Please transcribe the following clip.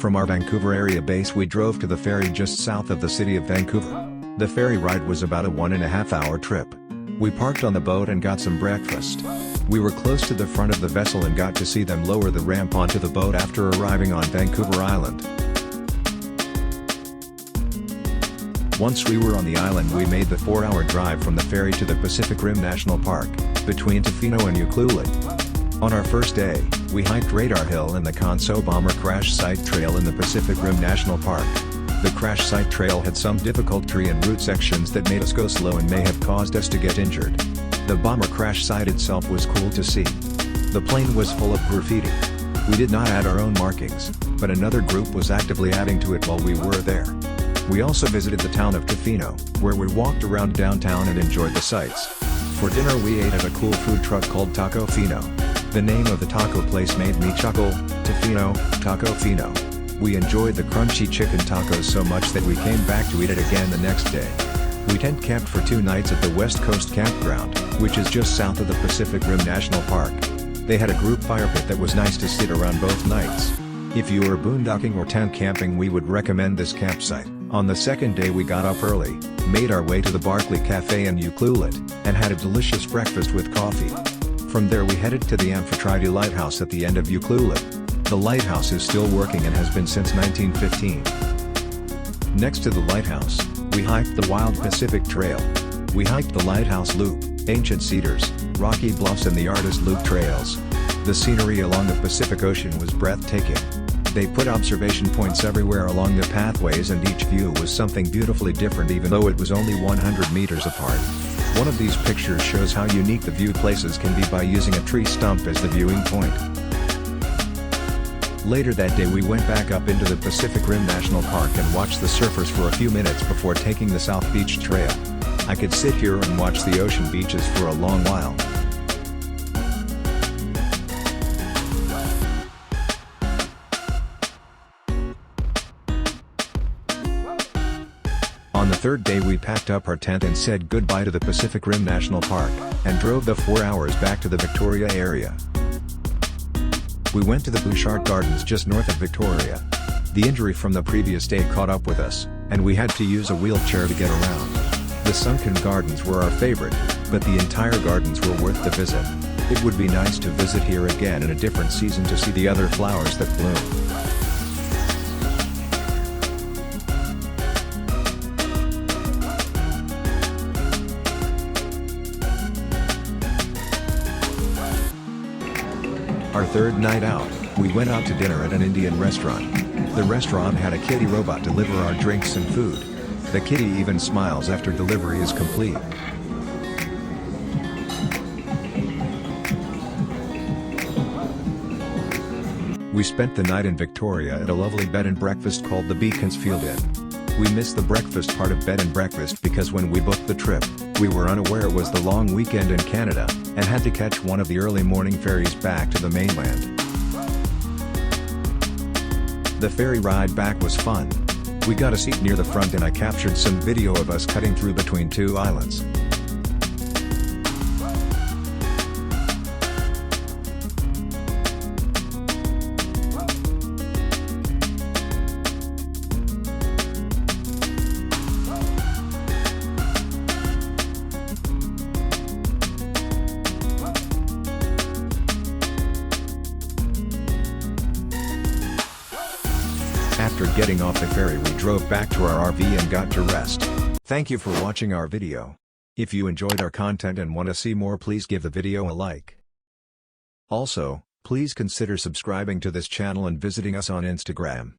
From our Vancouver area base we drove to the ferry just south of the city of Vancouver. The ferry ride was about a 1.5-hour trip. We parked on the boat and got some breakfast. We were close to the front of the vessel and got to see them lower the ramp onto the boat after arriving on Vancouver Island. Once we were on the island we made the 4-hour drive from the ferry to the Pacific Rim National Park, between Tofino and Ucluelet. On our first day, we hiked Radar Hill and the Conso Bomber Crash Site Trail in the Pacific Rim National Park. The crash site trail had some difficult tree and root sections that made us go slow and may have caused us to get injured. The bomber crash site itself was cool to see. The plane was full of graffiti. We did not add our own markings, but another group was actively adding to it while we were there. We also visited the town of Tofino, where we walked around downtown and enjoyed the sights. For dinner we ate at a cool food truck called Taco Fino. The name of the taco place made me chuckle. Tofino, Taco Fino. We enjoyed the crunchy chicken tacos so much that we came back to eat it again the next day. We tent camped for 2 nights at the West Coast Campground, which is just south of the Pacific Rim National Park. They had a group fire pit that was nice to sit around both nights. If you are boondocking or tent camping we would recommend this campsite. On the second day we got up early, made our way to the Barclay Cafe in Ucluelet, and had a delicious breakfast with coffee. From there we headed to the Amphitrite Lighthouse at the end of Ucluelet. The lighthouse is still working and has been since 1915. Next to the lighthouse, we hiked the Wild Pacific Trail. We hiked the Lighthouse Loop, Ancient Cedars, Rocky Bluffs and the Artist Loop trails. The scenery along the Pacific Ocean was breathtaking. They put observation points everywhere along the pathways and each view was something beautifully different even though it was only 100 meters apart. One of these pictures shows how unique the view places can be by using a tree stump as the viewing point. Later that day we went back up into the Pacific Rim National Park and watched the surfers for a few minutes before taking the South Beach Trail. I could sit here and watch the ocean beaches for a long while. On the third day we packed up our tent and said goodbye to the Pacific Rim National Park, and drove the 4 hours back to the Victoria area. We went to the Bouchard Gardens just north of Victoria. The injury from the previous day caught up with us, and we had to use a wheelchair to get around. The sunken gardens were our favorite, but the entire gardens were worth the visit. It would be nice to visit here again in a different season to see the other flowers that bloom. Our third night out, we went out to dinner at an Indian restaurant. The restaurant had a kitty robot deliver our drinks and food. The kitty even smiles after delivery is complete. We spent the night in Victoria at a lovely bed and breakfast called the Beaconsfield Inn. We missed the breakfast part of bed and breakfast because when we booked the trip, we were unaware it was the long weekend in Canada, and had to catch one of the early morning ferries back to the mainland. The ferry ride back was fun. We got a seat near the front and I captured some video of us cutting through between 2 islands. After getting off the ferry we drove back to our RV and got to rest. Thank you for watching our video. If you enjoyed our content and want to see more please give the video a like. Also, please consider subscribing to this channel and visiting us on Instagram.